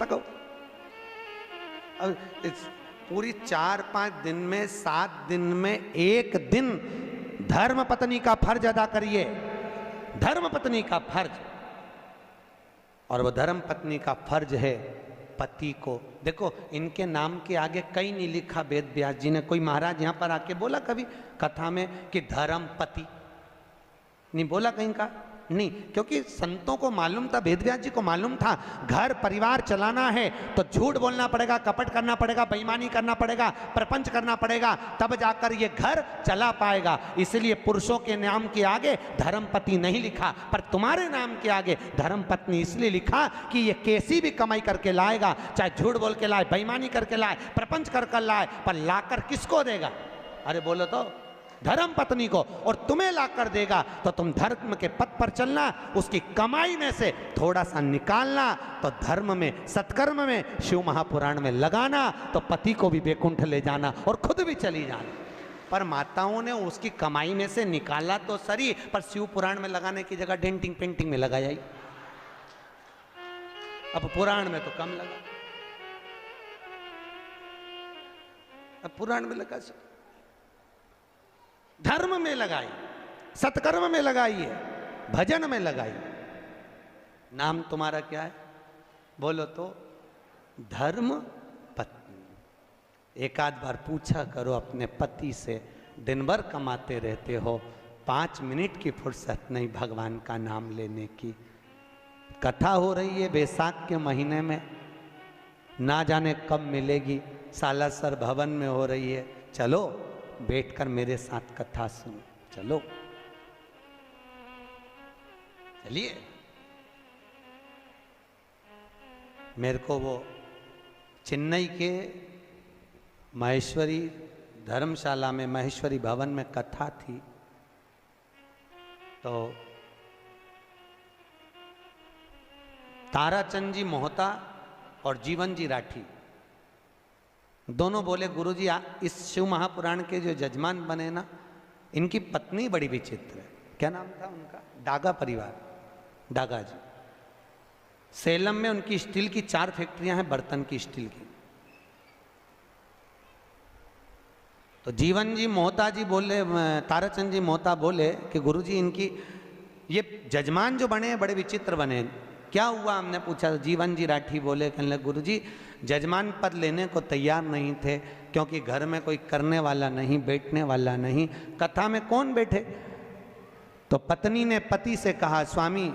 तक। अब इस पूरी 4-5 दिन में 7 दिन में एक दिन धर्म पत्नी का फर्ज अदा करिए, धर्म पत्नी का फर्ज। और वो धर्म पत्नी का फर्ज है पति को। देखो इनके नाम के आगे कहीं नहीं लिखा वेद व्यास जी ने। कोई महाराज यहां पर आके बोला कभी कथा में कि धर्म पति, नहीं बोला कहीं का, नहीं। क्योंकि संतों को मालूम था, वेद व्यास जी को मालूम था, घर परिवार चलाना है तो झूठ बोलना पड़ेगा, कपट करना पड़ेगा, बेईमानी करना पड़ेगा, प्रपंच करना पड़ेगा, तब जाकर ये घर चला पाएगा। इसलिए पुरुषों के नाम के आगे धर्म पति नहीं लिखा, पर तुम्हारे नाम के आगे धर्म पत्नी इसलिए लिखा कि ये कैसी भी कमाई करके लाएगा, चाहे झूठ बोल के लाए, बेईमानी करके लाए, प्रपंच कर लाए, पर लाकर किसको देगा? अरे बोलो तो धर्म पत्नी को। और तुम्हें लाकर देगा तो तुम धर्म के पथ पर चलना, उसकी कमाई में से थोड़ा सा निकालना, तो धर्म में, सत्कर्म में, शिव महापुराण में लगाना, तो पति को भी बैकुंठ ले जाना और खुद भी चली जाना। पर माताओं ने उसकी कमाई में से निकाला तो सही, पर शिव पुराण में लगाने की जगह डेंटिंग पेंटिंग में लगाया ही। अब पुराण में तो कम लगा, अब पुराण में लगा, धर्म में लगाई, सत्कर्म में लगाइए, भजन में लगाइए। नाम तुम्हारा क्या है? बोलो तो धर्म पत्नी। एक आध बार पूछा करो अपने पति से, दिन भर कमाते रहते हो, 5 मिनट की फुर्सत नहीं भगवान का नाम लेने की। कथा हो रही है बैसाख के महीने में, ना जाने कब मिलेगी, सालासर भवन में हो रही है, चलो बैठकर मेरे साथ कथा सुनो, चलो चलिए। मेरे को वो चेन्नई के महेश्वरी धर्मशाला में, महेश्वरी भवन में कथा थी, तो ताराचंद जी मोहता और जीवन जी राठी दोनों बोले, गुरुजी इस शिव महापुराण के जो जजमान बने ना, इनकी पत्नी बड़ी विचित्र है। क्या नाम था उनका? डागा परिवार, डागा जी। सेलम में उनकी स्टील की 4 फैक्ट्रियां हैं, बर्तन की स्टील की। तो जीवन जी मोहता जी बोले, ताराचंद जी मोहता बोले कि गुरुजी इनकी ये जजमान जो बने हैं बड़े विचित्र बने, क्या हुआ? हमने पूछा। जीवन जी राठी बोले, कहने लगे गुरुजी जजमान पद लेने को तैयार नहीं थे, क्योंकि घर में कोई करने वाला नहीं, बैठने वाला नहीं, कथा में कौन बैठे? तो पत्नी ने पति से कहा, स्वामी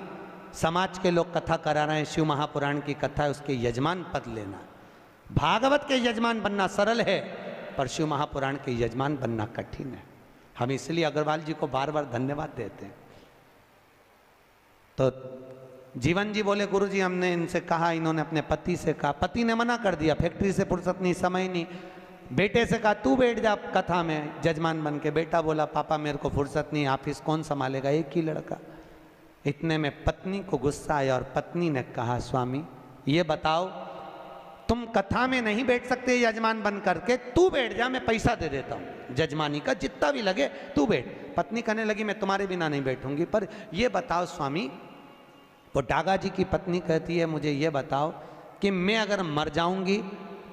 समाज के लोग कथा करा रहे हैं, शिव महापुराण की कथा है, उसके यजमान पद लेना। भागवत के यजमान बनना सरल है, पर शिव महापुराण के यजमान बनना कठिन है। हम इसलिए अग्रवाल जी को बार बार धन्यवाद देते हैं। तो जीवन जी बोले, गुरुजी हमने इनसे कहा, इन्होंने अपने पति से कहा, पति ने मना कर दिया, फैक्ट्री से फुर्सत नहीं, समय नहीं। बेटे से कहा तू बैठ जा कथा में जजमान बन के। बेटा बोला पापा मेरे को फुर्सत नहीं, ऑफिस कौन संभालेगा, एक ही लड़का। इतने में पत्नी को गुस्सा आया और पत्नी ने कहा, स्वामी ये बताओ तुम कथा में नहीं बैठ सकते यजमान बन करके, तू बैठ जा, मैं पैसा दे देता हूँ जजमानी का, जितना भी लगे तू बैठ। पत्नी कहने लगी मैं तुम्हारे बिना नहीं बैठूंगी, पर ये बताओ स्वामी। वो डागा जी की पत्नी कहती है, मुझे ये बताओ कि मैं अगर मर जाऊंगी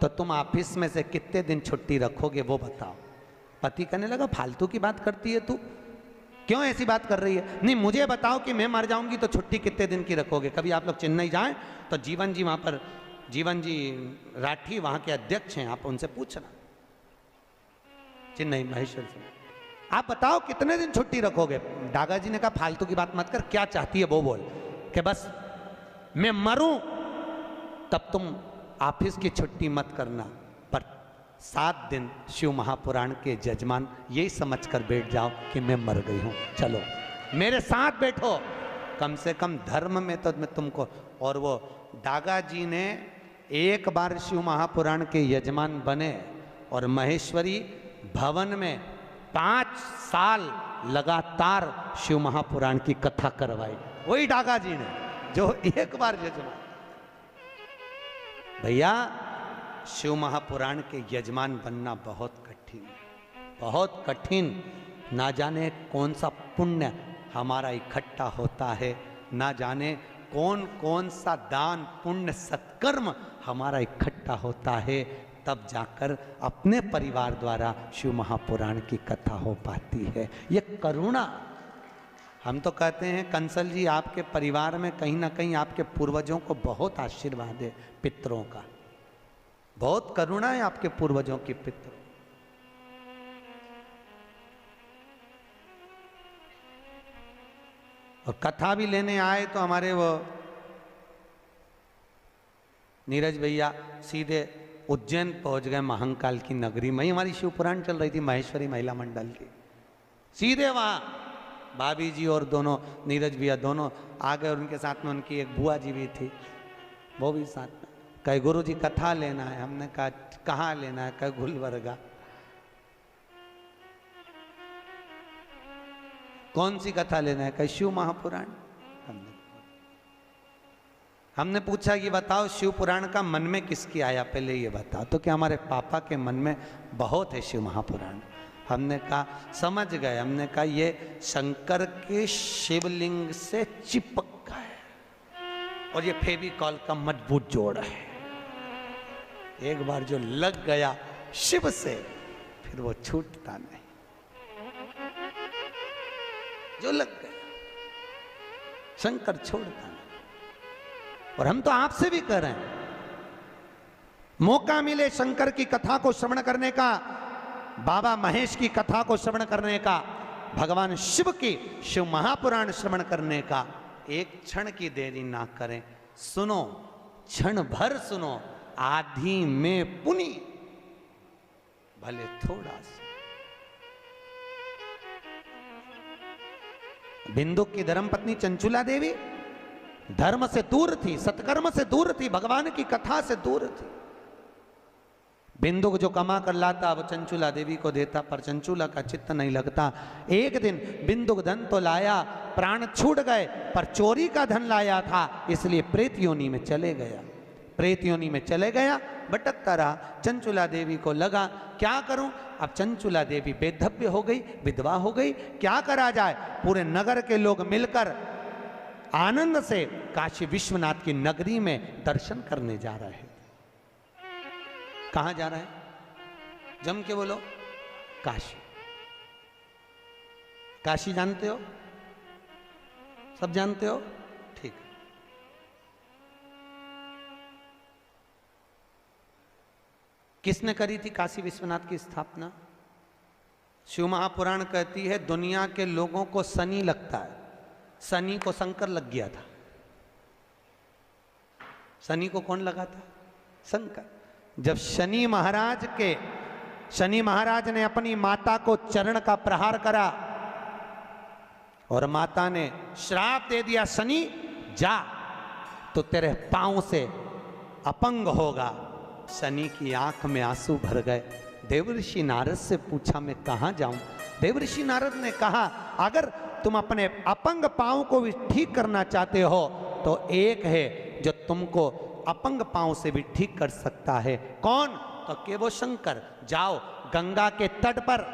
तो तुम ऑफिस में से कितने दिन छुट्टी रखोगे, वो बताओ। पति कहने लगा फालतू की बात करती है तू, क्यों ऐसी बात कर रही है? नहीं मुझे बताओ कि मैं मर जाऊंगी तो छुट्टी कितने दिन की रखोगे। कभी आप लोग चेन्नई जाएं तो जीवन जी वहां पर, जीवन जी राठी वहां के अध्यक्ष हैं, आप उनसे पूछना, चेन्नई महेश्वर से, आप बताओ कितने दिन छुट्टी रखोगे। डागा जी ने कहा फालतू की बात मत कर, क्या चाहती है वो बोल, कि बस मैं मरूं तब तुम ऑफिस की छुट्टी मत करना, पर 7 दिन शिव महापुराण के जजमान यही समझकर बैठ जाओ कि मैं मर गई हूं, चलो मेरे साथ बैठो, कम से कम धर्म में तो मैं तुमको। और वो डागा जी ने एक बार शिव महापुराण के यजमान बने और महेश्वरी भवन में 5 साल लगातार शिव महापुराण की कथा करवाई, वही डागा जी ने जो एक बार यजमान। भैया शिव महापुराण के यजमान बनना बहुत कठिन है, बहुत कठिन। ना जाने कौन सा पुण्य हमारा इकट्ठा होता है, ना जाने कौन कौन सा दान पुण्य सत्कर्म हमारा इकट्ठा होता है, तब जाकर अपने परिवार द्वारा शिव महापुराण की कथा हो पाती है। ये करुणा, हम तो कहते हैं कंसल जी आपके परिवार में कहीं ना कहीं आपके पूर्वजों को बहुत आशीर्वाद है, पितरों का बहुत करुणा है आपके पूर्वजों की पितरों। और कथा भी लेने आए तो हमारे वो नीरज भैया सीधे उज्जैन पहुंच गए, महाकाल की नगरी में। हमारी शिव पुराण चल रही थी महेश्वरी महिला मंडल की, सीधे वहां भाभी जी और दोनों नीरज भैया दोनों आ गए, और उनके साथ में उनकी एक बुआ जी भी थी, वो भी साथ में। कहे गुरु जी कथा लेना है। हमने कहा कहाँ लेना है? कहे गुलबर्गा। कौन सी कथा लेना है? कहे शिव महापुराण। हमने पूछा कि बताओ शिव पुराण का मन में किसकी आया, पहले ये बताओ। तो क्या हमारे पापा के मन में बहुत है शिव महापुराण। हमने कहा समझ गए। हमने कहा ये शंकर के शिवलिंग से चिपक गए और ये फेविकॉल का मजबूत जोड़ है, एक बार जो लग गया शिव से फिर वो छूटता नहीं। जो लग गया शंकर छोड़ता नहीं। और हम तो आपसे भी कर रहे हैं, मौका मिले शंकर की कथा को श्रवण करने का, बाबा महेश की कथा को श्रवण करने का, भगवान शिव की शिव महापुराण श्रवण करने का, एक क्षण की देरी ना करें। सुनो, क्षण भर सुनो, आधी में पुनि भले थोड़ा सा। बिंदु की धर्मपत्नी चंचुला देवी धर्म से दूर थी, सत्कर्म से दूर थी, भगवान की कथा से दूर थी। बिंदु जो कमा कर लाता वो चंचुला देवी को देता, पर चंचुला का चित्त नहीं लगता। एक दिन बिंदु धन तो लाया, प्राण छूट गए, पर चोरी का धन लाया था, इसलिए प्रेत योनि में चले गया। प्रेत योनि में चले गया, भटकता रहा। चंचुला देवी को लगा क्या करूं, अब चंचुला देवी बेधव्य हो गई, विधवा हो गई, क्या करा जाए। पूरे नगर के लोग मिलकर आनंद से काशी विश्वनाथ की नगरी में दर्शन करने जा रहे हैं। कहां जा रहे हैं? जम के बोलो। काशी। काशी जानते हो? सब जानते हो? ठीक। किसने करी थी काशी विश्वनाथ की स्थापना? शिव महापुराण कहती है दुनिया के लोगों को शनि लगता है, शनि को शंकर लग गया था। शनि को कौन लगा था? शंकर। जब शनि महाराज ने अपनी माता को चरण का प्रहार करा और माता ने श्राप दे दिया, शनि जा तो तेरे पांव से अपंग होगा। शनि की आंख में आंसू भर गए। देवर्षि नारद से पूछा मैं कहां जाऊं? देवर्षि नारद ने कहा अगर तुम अपने अपंग पांव को भी ठीक करना चाहते हो तो एक है जो तुमको अपंग पांव से भी ठीक कर सकता है। कौन? तो के वो शंकर। जाओ गंगा के तट पर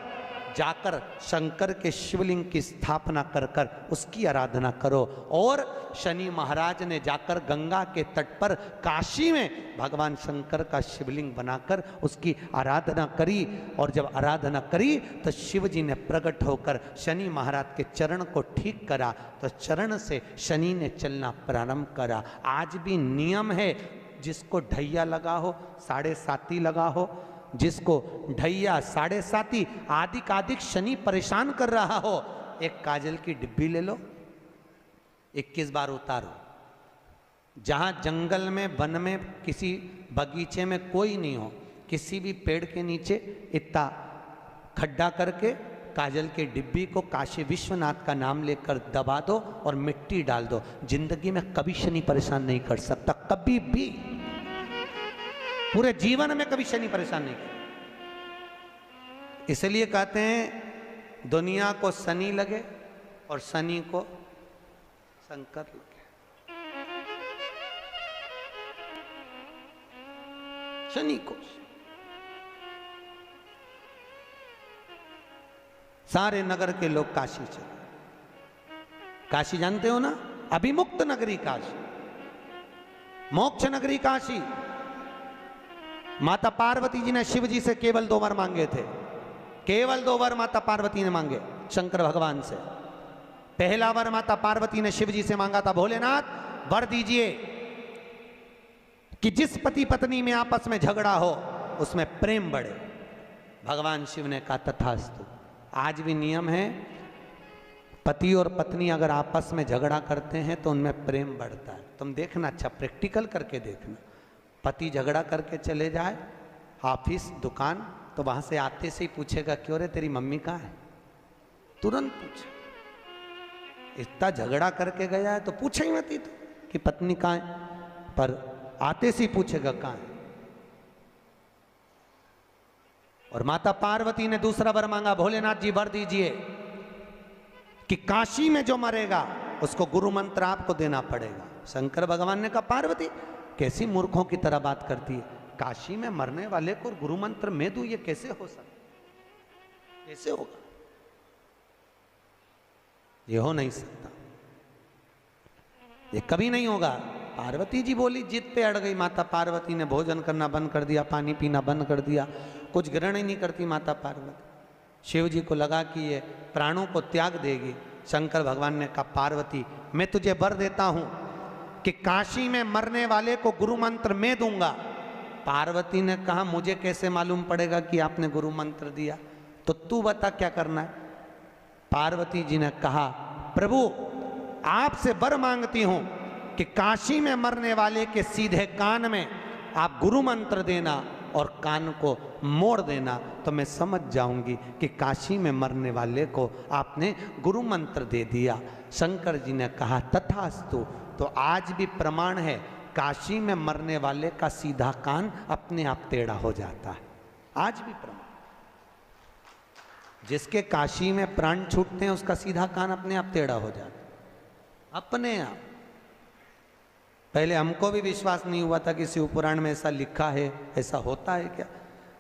जाकर शंकर के शिवलिंग की स्थापना कर कर उसकी आराधना करो। और शनि महाराज ने जाकर गंगा के तट पर काशी में भगवान शंकर का शिवलिंग बनाकर उसकी आराधना करी। और जब आराधना करी तो शिव जी ने प्रकट होकर शनि महाराज के चरण को ठीक करा, तो चरण से शनि ने चलना प्रारंभ करा। आज भी नियम है, जिसको ढैया लगा हो, 7.5 लगा हो, जिसको ढैया 7.5 आदिक शनि परेशान कर रहा हो, एक काजल की डिब्बी ले लो, 21 बार उतारो। जहां जंगल में, वन में, किसी बगीचे में कोई नहीं हो, किसी भी पेड़ के नीचे इतना खड्डा करके काजल की डिब्बी को काशी विश्वनाथ का नाम लेकर दबा दो और मिट्टी डाल दो। जिंदगी में कभी शनि परेशान नहीं कर सकता, कभी भी, पूरे जीवन में कभी शनि परेशान नहीं किया। इसलिए कहते हैं दुनिया को शनि लगे और शनि को शंकर लगे। शनि को सारे नगर के लोग काशी चले। काशी जानते हो ना? अभिमुक्त नगरी काशी। मोक्ष नगरी काशी। माता पार्वती जी ने शिव जी से केवल 2 वर मांगे थे, केवल 2 वर माता पार्वती ने मांगे शंकर भगवान से। पहला वर माता पार्वती ने शिव जी से मांगा था, भोलेनाथ वर दीजिए कि जिस पति पत्नी में आपस में झगड़ा हो उसमें प्रेम बढ़े। भगवान शिव ने कहा तथास्तु। आज भी नियम है, पति और पत्नी अगर आपस में झगड़ा करते हैं तो उनमें प्रेम बढ़ता है। तुम देखना, अच्छा प्रैक्टिकल करके देखना। पति झगड़ा करके चले जाए ऑफिस दुकान, तो वहां से आते से ही पूछेगा क्यों रे तेरी मम्मी कहाँ है, तुरंत पूछे। इतना झगड़ा करके गया है तो पूछे ही मत ही तो कि पत्नी कहाँ है, पर आते से ही पूछेगा कहाँ है। और माता पार्वती ने दूसरा वर मांगा, भोलेनाथ जी वर दीजिए कि काशी में जो मरेगा उसको गुरु मंत्र आपको देना पड़ेगा। शंकर भगवान ने कहा पार्वती कैसी मूर्खों की तरह बात करती है, काशी में मरने वाले को गुरु मंत्र मैं दूं, ये कैसे हो सकता, कैसे होगा, ये हो नहीं सकता, ये कभी नहीं होगा। पार्वती जी बोली, जिद पे अड़ गई माता पार्वती ने। भोजन करना बंद कर दिया, पानी पीना बंद कर दिया, कुछ ग्रहण ही नहीं करती माता पार्वती। शिव जी को लगा कि ये प्राणों को त्याग देगी। शंकर भगवान ने कहा पार्वती मैं तुझे वर देता हूं कि काशी में मरने वाले को गुरु मंत्र मैं दूंगा। पार्वती ने कहा मुझे कैसे मालूम पड़ेगा कि आपने गुरु मंत्र दिया, तो तू बता क्या करना है। पार्वती जी ने कहा प्रभु आपसे वर मांगती हूं कि काशी में मरने वाले के सीधे कान में आप गुरु मंत्र देना और कान को मोड़ देना, तो मैं समझ जाऊंगी कि काशी में मरने वाले को आपने गुरु मंत्र दे दिया। शंकर जी ने कहा तथास्तु। तो आज भी प्रमाण है, काशी में मरने वाले का सीधा कान अपने आप टेढ़ा हो जाता है। आज भी प्रमाण, जिसके काशी में प्राण छूटते हैं उसका सीधा कान अपने आप टेढ़ा हो जाता है, अपने आप। पहले हमको भी विश्वास नहीं हुआ था कि शिव पुराण में ऐसा लिखा है, ऐसा होता है क्या।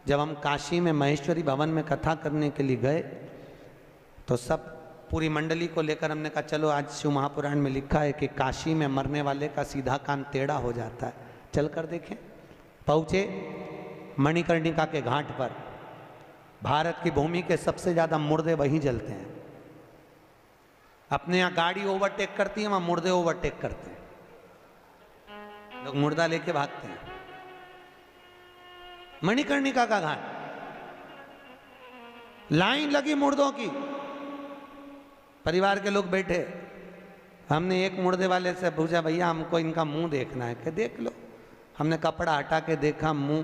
जब हम काशी में महेश्वरी भवन में कथा करने के लिए गए तो सब पूरी मंडली को लेकर हमने कहा चलो आज शिव महापुराण में लिखा है कि काशी में मरने वाले का सीधा कान टेढ़ा हो जाता है, चल कर देखें। पहुँचे मणिकर्णिका के घाट पर। भारत की भूमि के सबसे ज़्यादा मुर्दे वहीं जलते हैं। अपने यहाँ गाड़ी ओवरटेक करती है, वहाँ मुर्दे ओवरटेक करते हैं, लोग मुर्दा लेके भागते हैं। मणिकर्णिका का घाट, लाइन लगी मुर्दों की, परिवार के लोग बैठे। हमने एक मुर्दे वाले से पूछा भैया हमको इनका मुंह देखना है, कि देख लो। हमने कपड़ा हटा के देखा मुंह,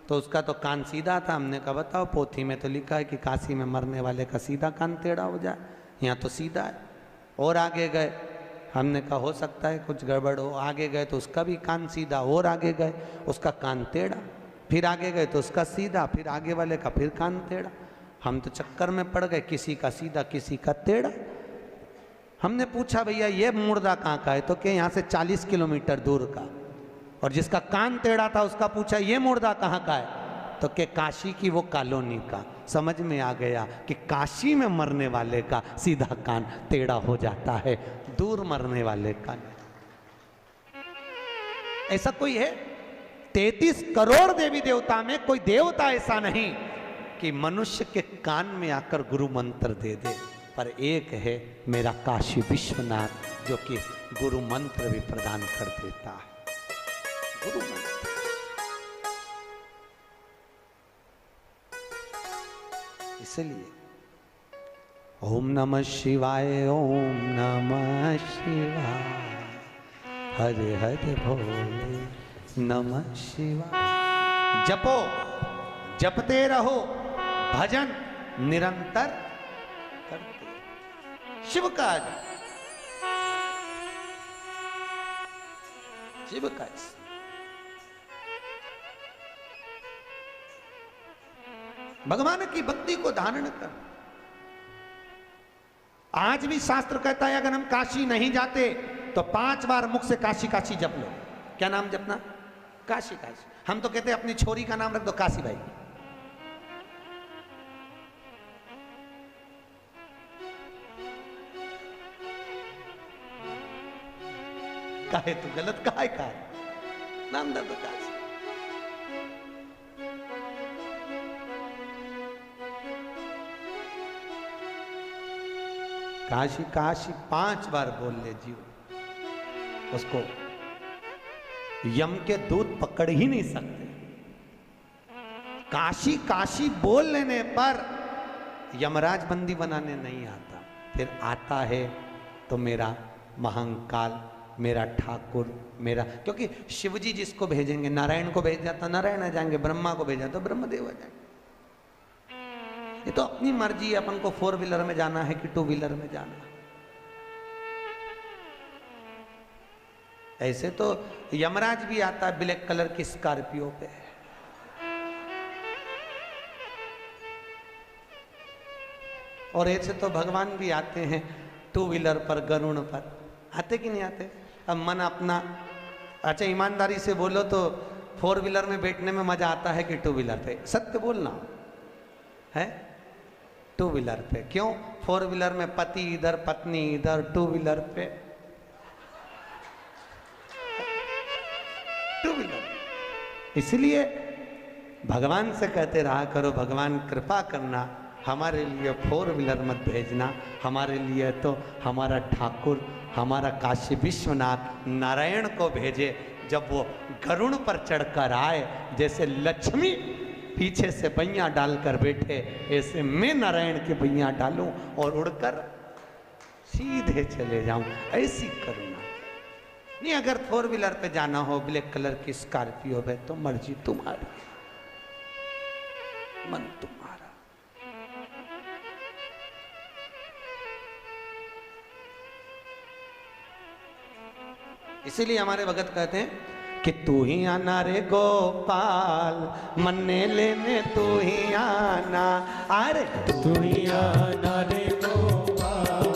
तो उसका तो कान सीधा था। हमने कहा बताओ, पोथी में तो लिखा है कि काशी में मरने वाले का सीधा कान टेढ़ा हो जाए, यहाँ तो सीधा है। और आगे गए, हमने कहा हो सकता है कुछ गड़बड़ हो। आगे गए तो उसका भी कान सीधा, और आगे गए उसका कान टेढ़ा, फिर आगे गए तो उसका सीधा, फिर आगे वाले का फिर कान टेढ़ा। हम तो चक्कर में पड़ गए, किसी का सीधा किसी का टेढ़ा। हमने पूछा भैया ये मुर्दा कहाँ का है, तो क्या यहाँ से 40 किलोमीटर दूर का। और जिसका कान टेढ़ा था उसका पूछा ये मुर्दा कहाँ का है, तो क्या काशी की वो कॉलोनी का। समझ में आ गया कि काशी में मरने वाले का सीधा कान टेढ़ा हो जाता है, दूर मरने वाले का नहीं। ऐसा कोई है? 33 करोड़ देवी देवता में कोई देवता ऐसा नहीं कि मनुष्य के कान में आकर गुरु मंत्र दे दे, पर एक है मेरा काशी विश्वनाथ जो कि गुरु मंत्र भी प्रदान कर देता है। गुरु मंत्र। इसलिए ओम नमः शिवाय, ओम नमः शिवाय, हरे हरे भोले नमः शिवाय। जपो, जपते रहो, भजन निरंतर करते। शिव का शिव का भगवान की भक्ति को धारण कर। आज भी शास्त्र कहता है अगर हम काशी नहीं जाते तो 5 बार मुख से काशी काशी जप लो। क्या नाम जपना? काशी काशी। हम तो कहते हैं अपनी छोरी का नाम रख दो काशी भाई। काहे तू गलत काहे का? नामदार प्रकाश। काशी काशी 5 बार बोल ले जीव, उसको यम के दूत पकड़ ही नहीं सकते। काशी काशी बोल लेने पर यमराज बंदी बनाने नहीं आता, फिर आता है तो मेरा महाकाल, मेरा ठाकुर, मेरा, क्योंकि शिवजी जिसको भेजेंगे, नारायण को भेज जाता नारायण आ जाएंगे, ब्रह्मा को भेजा तो ब्रह्मदेव आ जाएंगे। ये तो अपनी मर्जी है, अपन को 4 व्हीलर में जाना है कि 2 व्हीलर में जाना है। ऐसे तो यमराज भी आता है ब्लैक कलर की स्कॉर्पियो पे, और ऐसे तो भगवान भी आते हैं 2 व्हीलर पर, गरुड़ पर। आते कि नहीं आते? अब मन अपना, अच्छा ईमानदारी से बोलो तो 4 व्हीलर में बैठने में मजा आता है कि 2 व्हीलर पे? सत्य बोलना है, 2 व्हीलर पे। क्यों? 4 व्हीलर में पति इधर पत्नी इधर, 2 व्हीलर पे 2 व्हीलर। इसलिए भगवान से कहते रहा करो, भगवान कृपा करना, हमारे लिए 4 व्हीलर मत भेजना, हमारे लिए तो हमारा ठाकुर, हमारा काशी विश्वनाथ नारायण को भेजे। जब वो गरुड़ पर चढ़कर आए, जैसे लक्ष्मी पीछे से बैया डालकर बैठे, ऐसे मैं नारायण के बैया डालूं और उड़कर सीधे चले जाऊं, ऐसी करुणा। नहीं, अगर 4 व्हीलर पे जाना हो, ब्लैक कलर की स्कॉर्पियो पे, तो मर्जी तुम्हारी, मन तुम्हारा। इसीलिए हमारे भगत कहते हैं कि तू ही आना रे गोपाल, मन्ने लेने तू ही आना। अरे तू ही आना रे गोपाल,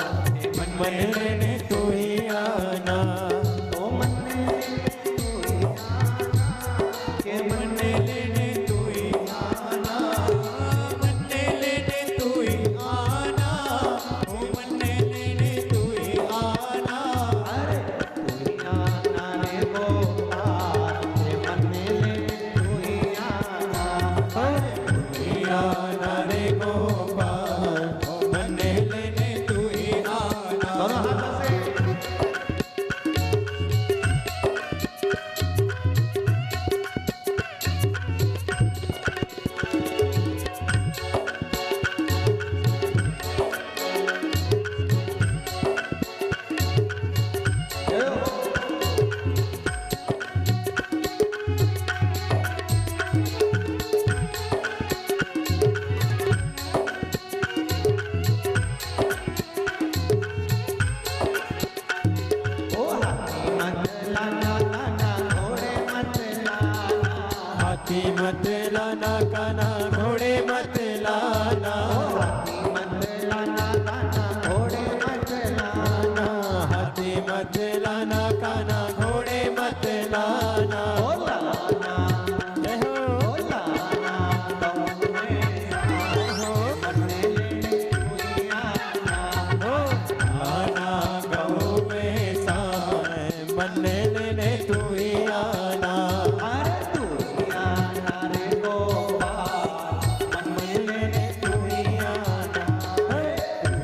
मन्ने लेने तू ही आना। ओ मन्ने तू ही आना, के मन्ने लेने तू ही आना, मन्ने लेने तू ही आना, ओ मन्ने लेने तू ही आना। अरे तू ही आना रे गोपाल, मन्ने लेने तू ही आना। अरे तू ही आना रे गोपाल, मन्ने लेने तू ही आना। दोनों हाथों से हाथी मत लाना काना, घोड़े मत लाना। हाथी मत लाना काना, घोड़े मत लाना। जय हो, आना गऊ में साए, मन्ने लेने तू ही आना। तू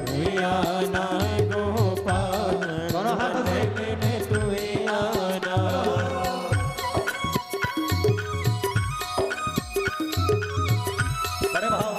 ही आना गोपाल, मन्ने लेने तू ही आना। बड़े भाव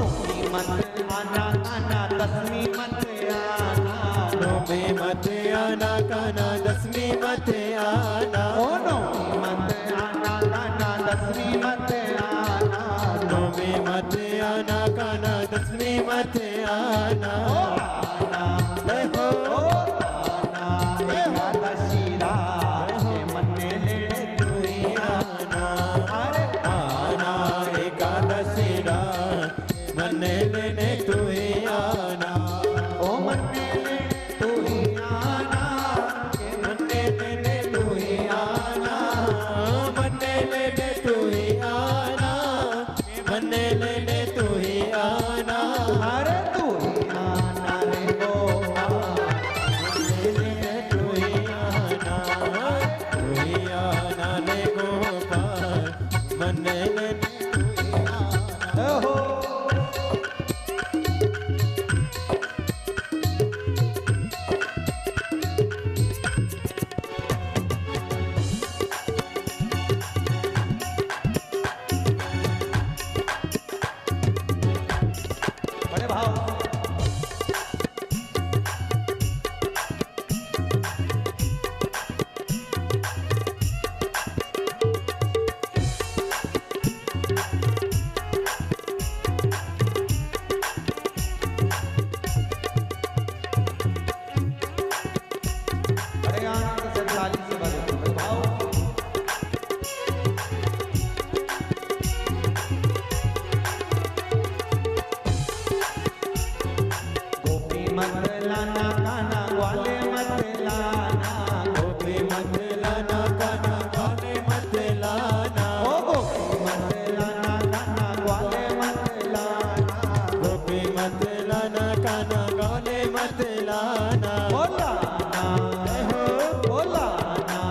नौमी मत आना काना, 10वीं मत आना। नौमी मत आना काना, 10वीं मत आना। जय हो, तू ही आना। आना एकादशी रात, मन्ने लेने तू ही आना, ओ मन्ने लेने तू ही आना, के मन्ने लेने तू ही आना, मन्ने लेने तू ही आना, के मन्ने लेने तू ही आना, अरे तू ही आना रे गोपाल, मन्ने लेने तू ही आना, तू ही आना रे गोपाल, मन्ने लेने तू ही आना। हो बड़े भाव बड़े आनंद से ताली से बजे बड़े भाव गोपी मत लाना काना ग्वाले मत लाना, गोपी मत लाना काना गाने मत लाना, ओ गोपी मत लाना काना ग्वाले मत लाना, गोपी मत लाना काना गाने मत लाना, बोला ना हो बोला ना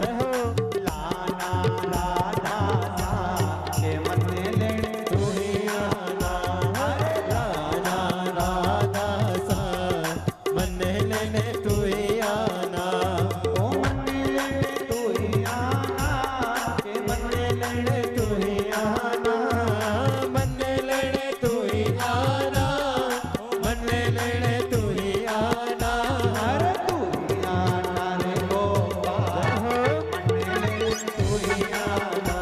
रहो लाना राधा सा के मन्ने लेने तू ही आना, लाना राधा सा मन्ने लेने तू ही आना, ओ मन्ने लेने तू ही आना, के मन्ने लेने तू ही आना, मन्ने लेने तू ही आना, मन्ने लेने तू ही आना, अरे तू ही आना रे गोपाल, मन्ने लेने तू ही आना,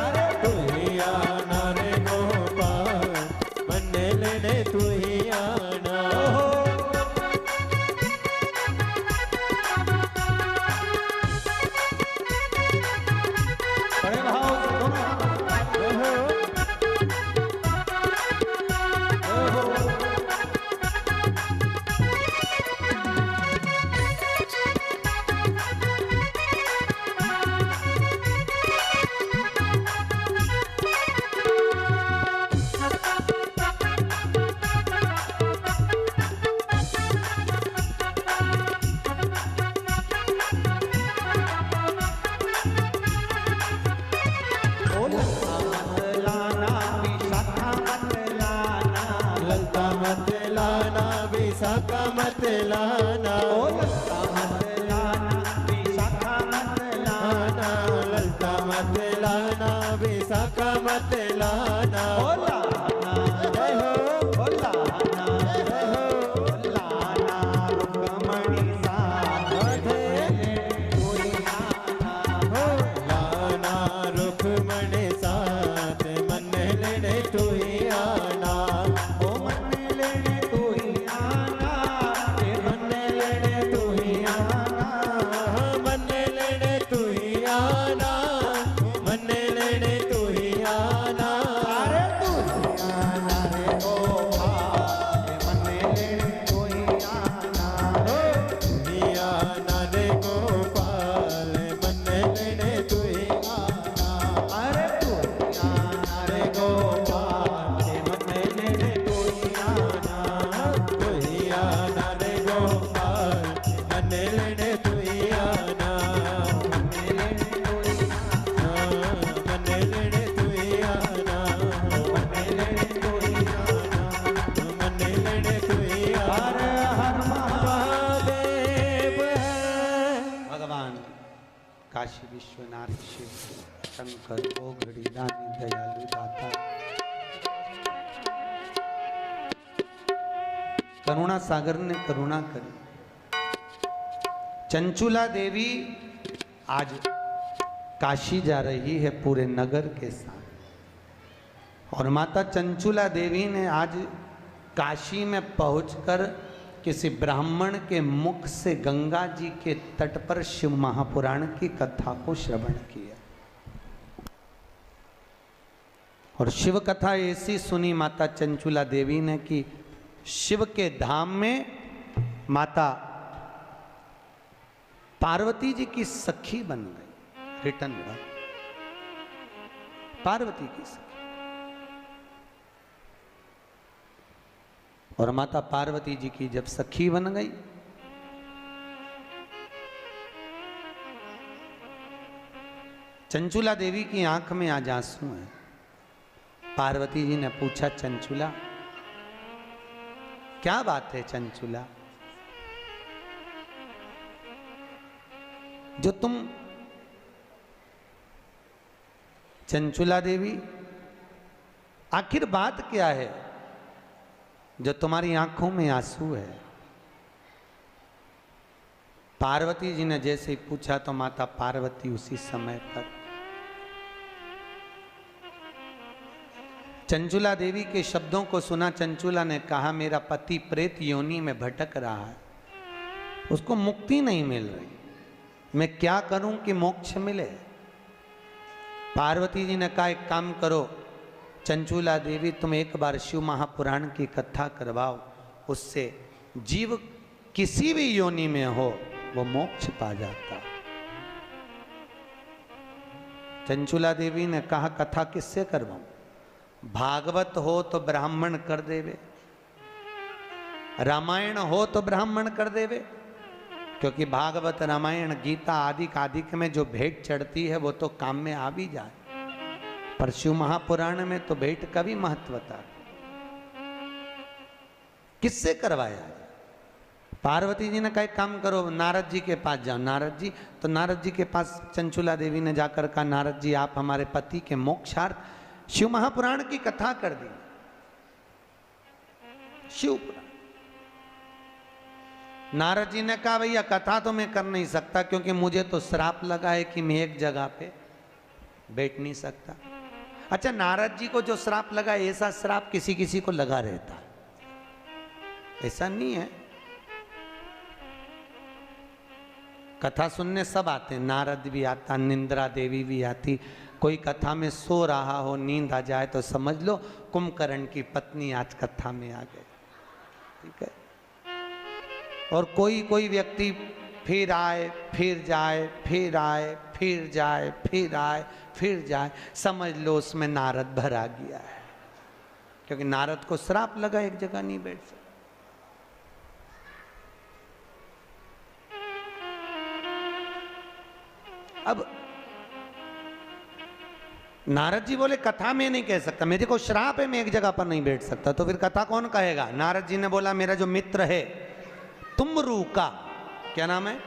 अरे तू ही आना रे गोपाल, मन्ने लेने तू ही आना। बड़े भाव से दोनों ललता मत लाना विशाखा मत लाना, लाना ललता मत लाना विशाखा मत लाना, जय हो जय हो, लाना रुक्मणी साथ मन्ने लेने तू ही आना, मन्ने लेने तू ही आना, मन्ने लेने तू ही आना, मन्ने लेने तू ही आना, मन्ने लेने तू ही आना, रे गोपाल मन्ने लेने तू ही आना, रे गोपाल मन्ने लेने तू ही आना, तू ही आना रे गोपाल मन्ने लेने तू ही आना, मन्ने लेने तू ही आना, मन्ने लेने तू ही आना, महादेव भगवान काशी विश्वनाथ शिव शंकर ओघड़ी दानी दयालु दाता करुणा सागर ने करुणा करी। चंचुला देवी आज काशी जा रही है पूरे नगर के साथ, और माता चंचुला देवी ने आज काशी में पहुंचकर किसी ब्राह्मण के मुख से गंगा जी के तट पर शिव महापुराण की कथा को श्रवण किया। और शिव कथा ऐसी सुनी माता चंचुला देवी ने कि शिव के धाम में माता पार्वती जी की सखी बन गई। रिटर्न पार्वती की सखी। और माता पार्वती जी की जब सखी बन गई, चंचुला देवी की आंख में आज आंसू है। पार्वती जी ने पूछा, चंचुला क्या बात है? चंचुला, जो तुम चंचुला देवी, आखिर बात क्या है जो तुम्हारी आंखों में आंसू है? पार्वती जी ने जैसे ही पूछा तो माता पार्वती उसी समय पर चंचुला देवी के शब्दों को सुना। चंचुला ने कहा, मेरा पति प्रेत योनि में भटक रहा है, उसको मुक्ति नहीं मिल रही, मैं क्या करूं कि मोक्ष मिले? पार्वती जी ने कहा, एक काम करो चंचुला देवी, तुम एक बार शिव महापुराण की कथा करवाओ, उससे जीव किसी भी योनि में हो वो मोक्ष पा जाता। चंचुला देवी ने कहा, कथा किससे करवाऊं? भागवत हो तो ब्राह्मण कर देवे, रामायण हो तो ब्राह्मण कर देवे, क्योंकि भागवत रामायण गीता आदि कादिक में जो भेंट चढ़ती है वो तो काम में आ भी जाए, पर शिव महापुराण में तो भेंट का भी महत्वता। किससे करवाया? पार्वती जी ने कहा, काम करो नारद जी के पास जाओ। नारद जी, तो नारद जी के पास चंचुला देवी ने जाकर कहा, नारद जी आप हमारे पति के मोक्षार्थ शिव महापुराण की कथा कर दी। शिव पुराण। नारद जी ने कहा, भैया कथा तो मैं कर नहीं सकता, क्योंकि मुझे तो श्राप लगा है कि मैं एक जगह पे बैठ नहीं सकता। अच्छा, नारद जी को जो श्राप लगा, ऐसा श्राप किसी किसी को लगा रहता है, ऐसा नहीं है। कथा सुनने सब आते हैं, नारद भी आता, निंद्रा देवी भी आती। कोई कथा में सो रहा हो, नींद आ जाए तो समझ लो कुंभकर्ण की पत्नी आज कथा में आ गई, ठीक है। और कोई कोई व्यक्ति फिर आए फिर जाए, फिर आए फिर जाए, फिर आए फिर जाए, समझ लो उसमें नारद भरा गया है, क्योंकि नारद को श्राप लगा, एक जगह नहीं बैठ सकता। अब नारद जी बोले, कथा में नहीं कह सकता, मेरे को श्राप है, मैं एक जगह पर नहीं बैठ सकता, तो फिर कथा कौन कहेगा? नारद जी ने बोला, मेरा जो मित्र है तुमरुका, क्या नाम है?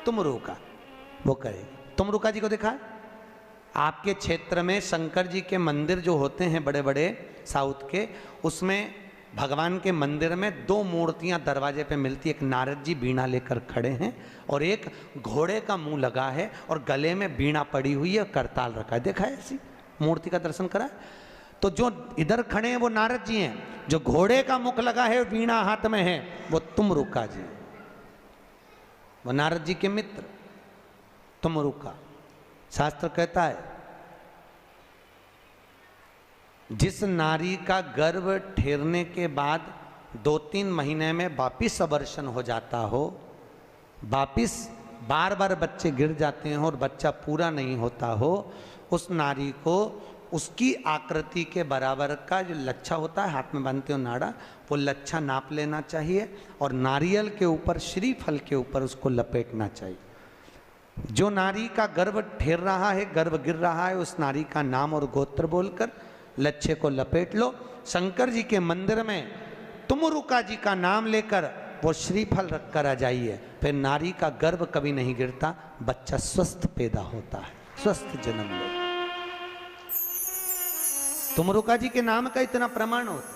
तुमरुका, वो कहेगा। तुमरुका जी को देखा है? आपके क्षेत्र में शंकर जी के मंदिर जो होते हैं बड़े बड़े साउथ के, उसमें भगवान के मंदिर में दो मूर्तियां दरवाजे पे मिलती, एक नारद जी बीणा लेकर खड़े हैं और एक घोड़े का मुंह लगा है और गले में बीणा पड़ी हुई है, करताल रखा है। देखा है ऐसी मूर्ति का दर्शन करा है? तो जो इधर खड़े हैं वो नारद जी हैं, जो घोड़े का मुख लगा है बीणा हाथ में है वो तुमरुका जी, वो नारद जी के मित्र तुमरुका। शास्त्र कहता है, जिस नारी का गर्भ ठहरने के बाद 2-3 महीने में वापिस अबॉर्शन हो जाता हो, वापिस बार बार बच्चे गिर जाते हैं और बच्चा पूरा नहीं होता हो, उस नारी को उसकी आकृति के बराबर का जो लच्छा होता है, हाथ में बांधते हो नाड़ा, वो लच्छा नाप लेना चाहिए और नारियल के ऊपर, श्रीफल के ऊपर उसको लपेटना चाहिए। जो नारी का गर्भ ठहर रहा है, गर्भ गिर रहा है, उस नारी का नाम और गोत्र बोलकर लच्छे को लपेट लो। शंकर जी के मंदिर में तुमरुका जी का नाम लेकर वो श्रीफल रख कर आ जाइए, फिर नारी का गर्भ कभी नहीं गिरता, बच्चा स्वस्थ पैदा होता है, स्वस्थ जन्म लो। तुमरुका जी के नाम का इतना प्रमाण होता।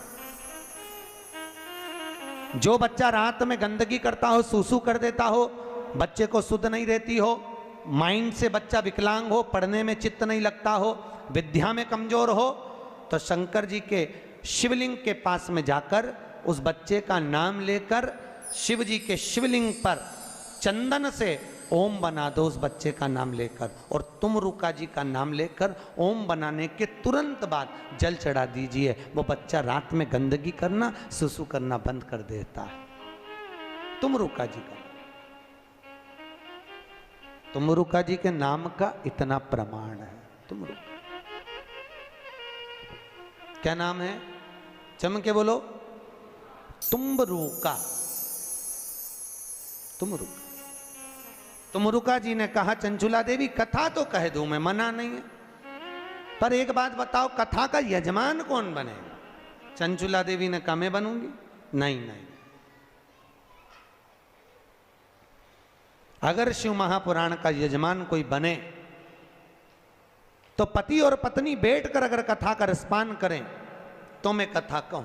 जो बच्चा रात में गंदगी करता हो, सूसू कर देता हो, बच्चे को शुद्ध नहीं रहती हो, माइंड से बच्चा विकलांग हो, पढ़ने में चित्त नहीं लगता हो, विद्या में कमजोर हो, तो शंकर जी के शिवलिंग के पास में जाकर उस बच्चे का नाम लेकर शिव जी के शिवलिंग पर चंदन से ओम बना दो उस बच्चे का नाम लेकर, और तुम रुका जी का नाम लेकर ओम बनाने के तुरंत बाद जल चढ़ा दीजिए। वो बच्चा रात में गंदगी करना, सुसु करना बंद कर देता है। तुम रुका जी का, तुम रुका जी के नाम का इतना प्रमाण है। तुम रुका, क्या नाम है? चम के बोलो, तुम रुका, तुम रुका। तुम रुका जी ने कहा चंचुला देवी कथा तो कह दूं मैं, मना नहीं है, पर एक बात बताओ कथा का यजमान कौन बनेगा? चंचुला देवी ने कहा मैं बनूंगी। नहीं नहीं, अगर शिव महापुराण का यजमान कोई बने तो पति और पत्नी बैठकर अगर कथा का रसपान करें तो मैं कथा कहूं।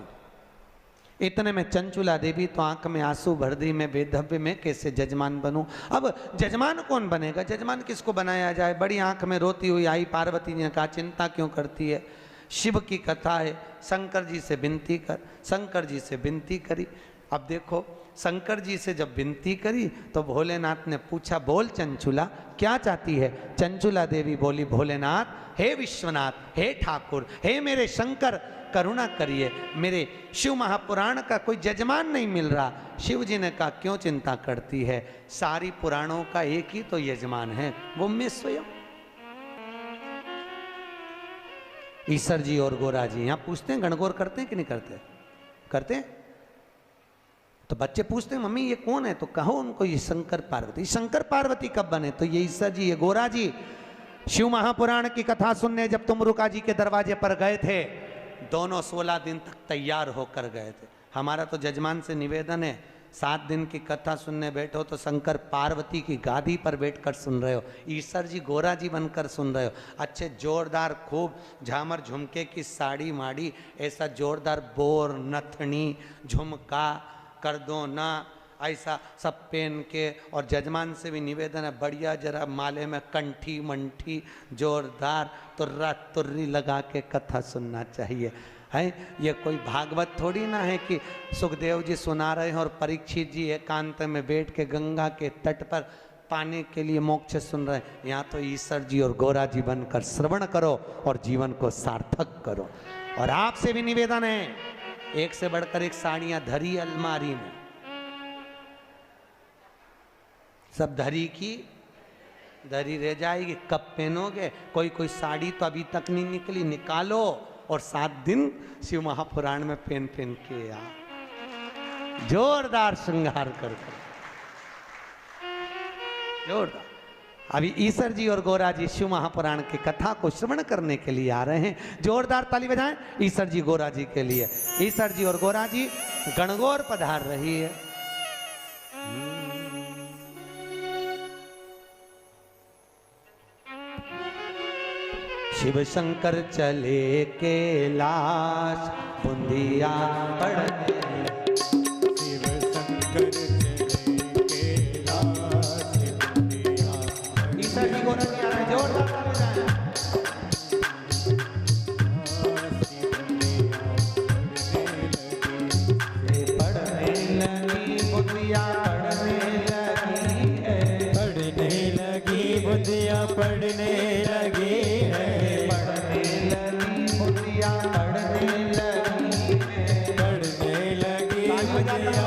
इतने में चंचुला देवी तो आंख में आंसू भर दी, मैं बेधव्य में कैसे जजमान बनूं। अब जजमान कौन बनेगा? जजमान किसको बनाया जाए? बड़ी आंख में रोती हुई आई पार्वती ने कहा चिंता क्यों करती है, शिव की कथा है, शंकर जी से विनती कर। शंकर जी से विनती करी। अब देखो शंकर जी से जब विनती करी तो भोलेनाथ ने पूछा बोल चंचुला क्या चाहती है? चंचुला देवी बोली भोलेनाथ हे विश्वनाथ, हे ठाकुर, हे मेरे शंकर करुणा करिए, मेरे शिव महापुराण का कोई जजमान नहीं मिल रहा। शिव जी ने कहा क्यों चिंता करती है, सारी पुराणों का एक ही तो यजमान है, वो मैं स्वयं। ईश्वर जी और गोरा जी यहाँ पूछते हैं गणगौर करते हैं कि नहीं करते? करते हैं। तो बच्चे पूछते हैं मम्मी ये कौन है? तो कहो उनको ये शंकर पार्वती। शंकर पार्वती कब बने? तो ये ईश्वर जी, ये गोरा जी शिव महापुराण की कथा सुनने जब तुम रुका जी के दरवाजे पर गए थे, दोनों 16 दिन तक तैयार होकर गए थे। हमारा तो जजमान से निवेदन है 7 दिन की कथा सुनने बैठो तो शंकर पार्वती की गादी पर बैठकर सुन रहे हो, ईश्वर जी गोरा जी बनकर सुन रहे हो। अच्छे जोरदार खूब झामर झुमके की साड़ी माड़ी, ऐसा जोरदार बोर नथनी झुमका कर दो ना, ऐसा सब पहन के। और जजमान से भी निवेदन है बढ़िया जरा माले में कंठी मंठी जोरदार तुर्रा तुर्री लगा के कथा सुनना चाहिए है। ये कोई भागवत थोड़ी ना है कि सुखदेव जी सुना रहे हैं और परीक्षित जी एकांत में बैठ के गंगा के तट पर पाने के लिए मोक्ष सुन रहे हैं। यहाँ तो ईश्वर जी और गोरा जी बनकर श्रवण करो और जीवन को सार्थक करो। और आपसे भी निवेदन है, एक से बढ़कर एक साड़ियां धरी अलमारी में, सब धरी की धरी रह जाएगी, कब पहनोगे? कोई कोई साड़ी तो अभी तक नहीं निकली, निकालो और 7 दिन शिव महापुराण में पहन पहन के आ जोरदार श्रृंगार कर जोरदार। अभी ईश्वर जी और गोरा जी शिव महापुराण की कथा को श्रवण करने के लिए आ रहे हैं। जोरदार ताली बजाएं ईश्वर जी गोरा जी के लिए। ईश्वर जी और गोरा जी गणगौर पधार रही है। शिव शंकर चले कैलाश बुंदिया पढ़ने, शिव शंकर चले कैलाश बुंदिया। ईश्वर जी गोरा जी आ रहे हैं, जोरदार ताली बजाएं। पढ़ने लगी बुंदिया पढ़ने लगी है, पढ़ने लगी बुंदिया पढ़ने लगी है, पढ़ने लगी बुंदिया पढ़ने लगी है, पढ़ने लगी बुंदिया